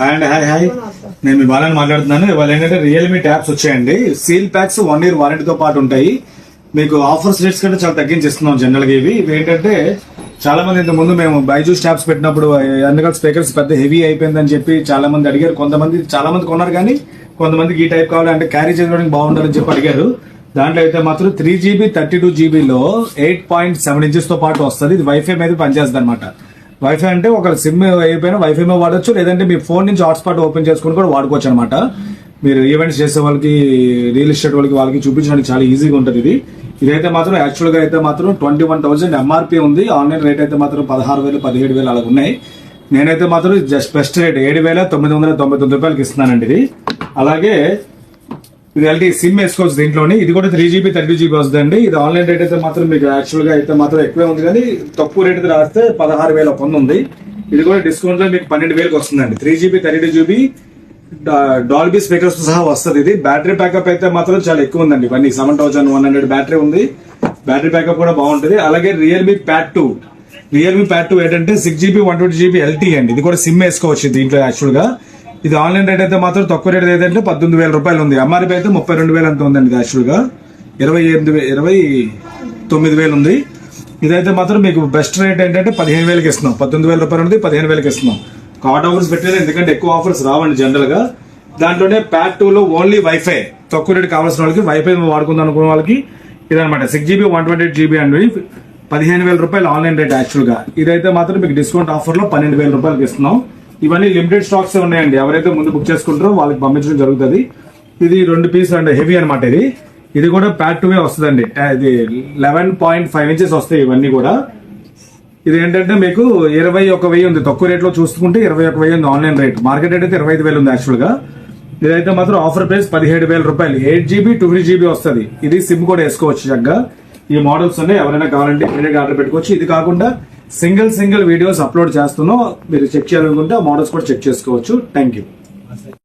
And hi నేను మీ బాలని మాట్లాడుతున్నాను. ఇవాళ ఏంటంటే రియల్మీ ట్యాబ్స్ వచ్చాయండి. సీల్ ప్యాక్స్ 1 year వారంటీతో పాటు ఉంటాయి. మీకు ఆఫర్స్ రేట్స్ కంటే చాలా తగ్గించిస్తున్నాం జనరల్ గా. ఇవి ఏంటంటే చాలా మంది ఇంత ముందు మేము బైజూస్ ట్యాబ్స్ పెట్టినప్పుడు ఎన్నికల స్పీకర్స్ పెద్ద హెవీ అయిపోయిందని చెప్పి చాలా మంది అడిగారు. చాలా మంది కొన్నారు, కానీ కొంతమందికి ఈ టైప్ కావాలి అంటే క్యారీ చేసుకోవడానికి బాగుండాలని చెప్పి అడిగారు. దాంట్లో అయితే మాత్రం 3GB 32GB 8.7 inches తో పాటు వస్తుంది. ఇది వైఫై మీద పనిచేస్తుంది అనమాట. వైఫై అంటే ఒక సిమ్ అయిపోయినా వైఫై మీద వాడచ్చు, లేదంటే మీ ఫోన్ నుంచి హాట్స్పాట్ ఓపెన్ చేసుకుని కూడా వాడుకోవచ్చు అనమాట. మీరు ఈవెంట్స్ చేసే వాళ్ళకి, రియల్ ఎస్టేట్ వాళ్ళకి చూపించడానికి చాలా ఈజీగా ఉంటుంది. ఇదైతే మాత్రం యాక్చువల్ గా అయితే మాత్రం 21,000 MRP ఉంది. ఆన్లైన్ రేట్ అయితే మాత్రం 16,000 17,000 అలా ఉన్నాయి. నేనైతే మాత్రం జస్ట్ బెస్ట్ రేట్ 7,999 రూపాయలకి ఇస్తున్నానండి ఇది. అలాగే ఇది ఎల్టీ సిమ్ వేసుకోవచ్చు దీంట్లోని. ఇది కూడా 3GB 32GB వస్తుందండి. ఇది ఆన్లైన్ రేట్ అయితే మాత్రం మీకు యాక్చువల్ గా అయితే మాత్రం ఎక్కువే ఉంది, కానీ తక్కువ రేట్ రాస్తే 16,000 పొందుంది. ఇది కూడా డిస్కౌంట్ లో మీకు 12,000కి వస్తుందండి. 3GB 32GB డాల్బీ స్పీకర్స్ తో సహా వస్తుంది. ఇది బ్యాటరీ బ్యాకప్ అయితే మాత్రం చాలా ఎక్కువ ఉందండి. ఇవన్నీ 7100 బ్యాటరీ ఉంది. బ్యాటరీ బ్యాకప్ కూడా బాగుంటుంది. అలాగే రియల్మీ ప్యాడ్ 2 ఏంటంటే 6GB 120GB LTE అండి. ఇది కూడా సిమ్ వేసుకోవచ్చు దీంట్లో యాక్చువల్ గా. ఇది ఆన్లైన్ రేట్ అయితే మాత్రం తక్కువ రేట్ ఏదంటే 18,000 రూపాయలు ఉంది. MRP అయితే 32,000 అంత ఉందండి. యాక్చువల్ గా 29,000 ఉంది. ఇదైతే మాత్రం మీకు బెస్ట్ రేట్ ఏంటంటే 15,000కి ఇస్తున్నాం. 19,000 రూపాయలు ఉంది, 15,000కి ఇస్తున్నాం. కార్డ్ ఆఫర్స్ పెట్టేది ఎందుకంటే ఎక్కువ ఆఫర్స్ రావండి జనరల్ గా. దాంట్లోనే ప్యాడ్ 2 లో ఓన్లీ వైఫై, తక్కువ రేట్ కావాల్సిన వాళ్ళకి, వైఫై వాడుకుందాం అనుకున్న వాళ్ళకి ఇదనమాట. 6GB 128GB అండి. 15,000 రూపాయలు ఆన్లైన్ రేట్ యాక్చువల్ గా. ఇదైతే మాత్రం మీకు డిస్కౌంట్ ఆఫర్ లో 12,000 రూపాయలకి ఇస్తున్నాం. ఇవన్నీ లిమిటెడ్ స్టాక్స్ ఉన్నాయండి. ఎవరైతే ముందు బుక్ చేసుకుంటారో వాళ్ళకి పంపించడం జరుగుతుంది. ఇది 2 పీస్ అండి, హెవీ అనమాట. ఇది కూడా ప్యాడ్ 2 వస్తుందండి. ఇది 11.5 inches వస్తాయి ఇవన్నీ కూడా. ఇది ఏంటంటే మీకు 21,000 ఉంది. తక్కువ రేట్ లో చూసుకుంటే 21,000 ఉంది ఆన్లైన్ రేట్. మార్కెట్ రేట్ అయితే 25,000 ఉంది యాక్చువల్ గా. ఇదైతే మాత్రం ఆఫర్ ప్రైస్ 17,000 రూపాయలు. 8GB 2GB వస్తుంది. ఇది సిమ్ కూడా వేసుకోవచ్చు చక్కగా. ఈ మోడల్స్ ఉన్నాయి. ఎవరైనా కావాలంటే ఇమీడియట్ ఆర్డర్ పెట్టుకోవచ్చు. ఇది కాకుండా సింగిల్ వీడియోస్ అప్లోడ్ చేస్తున్నాం. మీరు చెక్ చేయాలనుకుంటే ఆ మోడల్స్ కూడా చెక్ చేసుకోవచ్చు. Thank you.